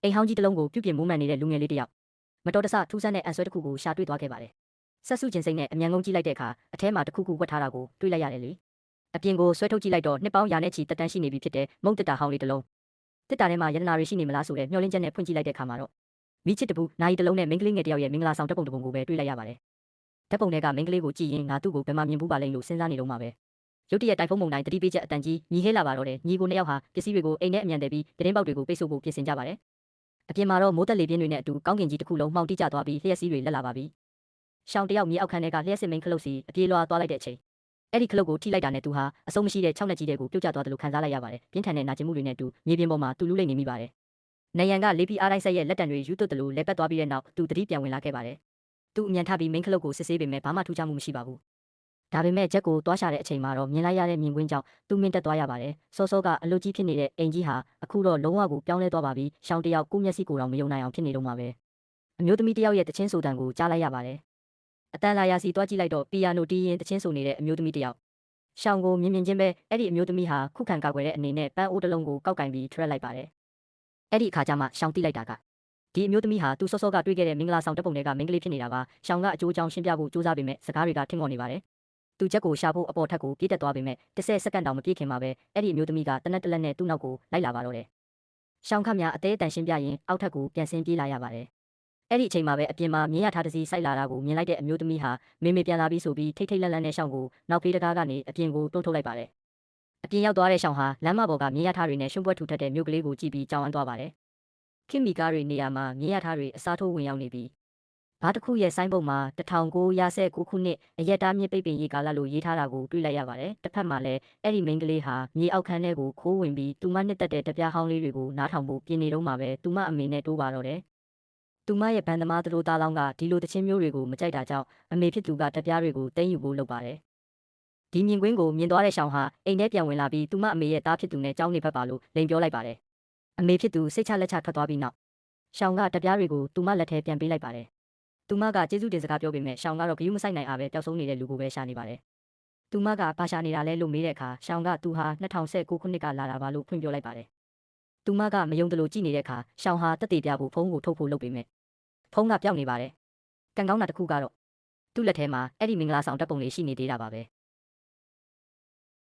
အိမ်ဟောင်းကြီးတစ်လုံးကိုပြုပြင်မွမ်းမံနေတဲ့လူငယ်လေးတစ်ယောက်မတော်တဆထူးဆန်းတဲ့အန်ဆွဲတစ်ခုကိုရှာတွေ့သွားခဲ့ပါတယ်ဆက်စုကျင်စိတ်နဲ့အမြန်ကုန်းကြည့်လိုက်တဲ့အခါအထဲမှာတစ်ခုခုဝတ်ထားတာကိုတွေ့လိုက်ရတယ်လေအပြင်ကိုဆွဲထုတ်ကြည့်လိုက်တော့နှစ်ပေါင်းရာနဲ့ချီတက်တန်းရှိနေပြီဖြစ်တဲ့မုံတက်တာဟောင်းလေးတစ်လုံးတက်တာထဲမှာယန္တနာတွေရှိနေမလားဆိုတဲ့မျှော်လင့်ချက်နဲ့ဖွင့်ကြည့်လိုက်တဲ့အခါမှာတော့မိချစ်တပူနိုင်တစ်လုံးနဲ့မိန်းကလေးငယ်တစ်ယောက်ရဲ့မင်္ဂလာဆောင်ဓာတ်ပုံတစ်ပုံကိုပဲတွေ့လိုက်ရပါတယ်ဓာတ်ပုံတွေကမိန်းကလေးကိုကြည့်ရင်ငါသူ့ကိုဘယ်မှာမြင်ဘူးပါလိမ့်လို့စဉ်းစားနေတော့မှာပဲရုတ်တရက်တိုင်ဖုန်းမုန်တိုင်းတတိပေးချက်အတန်ကြီးညီဟဲလာပါတော့တယ်ညီကိုနှစ်ယောက်ဟာပစ္စည်းတွေကိုအိမ်ထဲအမြန်တယ်ပြီးတင်းပေါက်တွေကိုပိတ်ဆို့ဖို့ပြင်ဆင်ကြပါတယ်အပြင်မှာတော့မိုးသက်လေပြင်းတွေနဲ့အတူကောင်းကင်ကြီးတစ်ခုလုံးမှောင်တိကျသွားပြီးလျှက်စီးတွေလက်လာပါပြီရှောင်းတယောက်မြေအောက်ခန်းထဲကလျှက်စစ်မိန်ခလုတ်စီအပြေးလွှာသွားလိုက်တဲ့အချိန်အဲ့ဒီခလုတ်ကိုထိလိုက်တာနဲ့သူဟာအဆုံးမရှိတဲ့6နှစ်ကြီးတဲ့ကိုပြုတ်ကျသွားတယ်လို့ခံစားလိုက်ရပါတယ်ပြင်းထန်တဲ့နာကျင်မှုတွေနဲ့အတူမြေပြင်ပေါ်မှာသူ့လူလိမ့်နေမိပါတယ်နေရန်ကလေးပြီးအားတိုင်းဆက်ရဲ့လက်တံတွေယူသွတ်တယ်လို့လဲပတ်သွားပြီးတဲ့နောက်သူတတိပြန်ဝင်လာခဲ့ပါတယ်သူအမြန်ထပြီးမိန်ခလုတ်ကိုစစ်ဆေးပေမဲ့ဘာမှထူးခြားမှုမရှိပါဘူးဒါပေမဲ့ဂျက်ကိုတွားရှာတဲ့အချိန်မှာတော့မြင်လိုက်ရတဲ့မြင်ကွင်းကြောင့်သူမြင့်တက်သွားရပါတယ်စောစောကအလွတ်ကြီးဖြစ်နေတဲ့အိမ်ကြီးဟာအခုတော့လုံးဝကိုပြောင်းလဲသွားပါပြီရှောင်းတယောက်ကိုမျက်စိကိုယ်တော်မယုံနိုင်အောင်ဖြစ်နေတော့မှာပဲအမျိုးသမီးတယောက်ရဲ့တချင်းဆိုတန်ကိုကြားလိုက်ရပါတယ်အတန်လာရာစီတွားကြည့်လိုက်တော့ပီယာနိုတီးရင်တချင်းဆိုနေတဲ့အမျိုးသမီးတယောက်ရှောင်းကိုမြင်မြင်ချင်းပဲအဲ့ဒီအမျိုးသမီးဟာခုခံကာကွယ်တဲ့အနေနဲ့ပန်းအိုးတစ်လုံးကိုကောက်ကင်ပြီးထွက်လိုက်ပါတယ်အဲ့ဒီအခါကျမှရှောင်းတိလိုက်တာကဒီအမျိုးသမီးဟာသူစောစောကတွေ့ခဲ့တဲ့မင်္ဂလာဆောင်တပ်ပုံတွေကမိန်းကလေးဖြစ်နေတာပါရှောင်းကအကျိုးအကြောင်းရှင်းပြဖို့ကြိုးစားပေမဲ့စကားတွေကထင်ငေါ်နေပါတယ်သူချက်ကိုရှာဖို့အပေါ်ထက်ကိုပြေးတက်သွားပေမဲ့10 စက္ကန့်တောင်မပြည့်ခင်မှာပဲအဲ့ဒီအမျိုးသမီးကတနက်တလက်နဲ့သူ့နောက်ကိုလိုက်လာပါတော့တယ်ရှောင်းခတ်များအသေးအတန်ရှင်းပြရင်အောက်ထက်ကိုပြန်ဆင်းပြေးလာရပါတယ်အဲ့ဒီအချိန်မှာပဲအပြင်မှာမြင်းရထားတစီစိုက်လာတာကိုမြင်လိုက်တဲ့အမျိုးသမီးဟာမေမေပြန်လာပြီးဆိုပြီးထိတ်ထိတ်လန့်လန့်နဲ့ရှောင်းကိုနောက်ဖေးတကားကနေအပြင်ကိုတွန်းထုတ်လိုက်ပါတယ်အပြင်ရောက်သွားတဲ့ရှောင်းဟာလမ်းမပေါ်ကမြင်းရထားတွေနဲ့ရှုံးပွဲထူထပ်တဲ့မြို့ကလေးကိုကြည့်ပြီးကြောင်အန်းသွားပါတယ်ခင်မီကားတွေနေရာမှာမြင်းရထားတွေအစားထိုးဝင်ရောက်နေပြီးဘာတစ်ခုရဲ့ဆိုင်းပုံမှာ1919ခုနှစ်အရက်သားမြစ်ပိတ်ပင်ရေးကာလလို့ရေးထားတာကိုတွေ့လိုက်ရပါတယ်။တစ်ဖက်မှာလည်းအဲ့ဒီမိန်းကလေးဟာမြေအောက်ခန်းထဲကိုခိုးဝင်ပြီးသူမနှစ်သက်တဲ့တပြားဟောင်းလေးတွေကိုနားထောင်ဖို့ပြင်နေတော့မှပဲသူမအမေနဲ့တိုးပါတော့တယ်။သူမရဲ့ဗန်သမားတို့သားလောင်းကဒီလိုတချင်းမျိုးတွေကိုမကြိုက်တာကြောင့်အမေဖြစ်သူကတပြားတွေကိုတင်းယူဖို့လုပ်ပါတယ်။ဒီမြင်ကွင်းကိုမြင်သွားတဲ့ရှောင်းဟာအိမ်ထဲပြန်ဝင်လာပြီးသူမအမေရဲ့သားဖြစ်သူနဲ့ကြောင်းနေဖက်ပါလို့လိန်ပြောလိုက်ပါတယ်။အမေဖြစ်သူစိတ်ချလက်ချထွက်သွားပြီးနောက်ရှောင်းကတပြားတွေကိုသူမလက်ထဲပြန်ပေးလိုက်ပါတယ်သူမကကျေးဇူးတင်စကားပြောပေမဲ့ရှောင်းကတော့ဂရုမစိုက်နိုင်အားပဲပျောက်ဆုံးနေတဲ့လူကိုပဲရှာနေပါတယ်။သူမကဘာရှာနေတာလဲလို့မေးတဲ့အခါရှောင်းကသူဟာ2019ခုနှစ်ကလာတာပါလို့ဖွင့်ပြောလိုက်ပါတယ်။သူမကမယုံသလိုကြည့်နေတဲ့အခါရှောင်းဟာတက်တေပြဖို့ဖုန်းကိုထုတ်ဖို့လုပ်ပေမဲ့ဖုန်းကပျောက်နေပါတယ်။ကံကောင်းတာတစ်ခုကတော့သူ့လက်ထဲမှာအဲ့ဒီမင်္ဂလာဆောင်ဓာတ်ပုံလေးရှိနေသေးတာပါပဲ။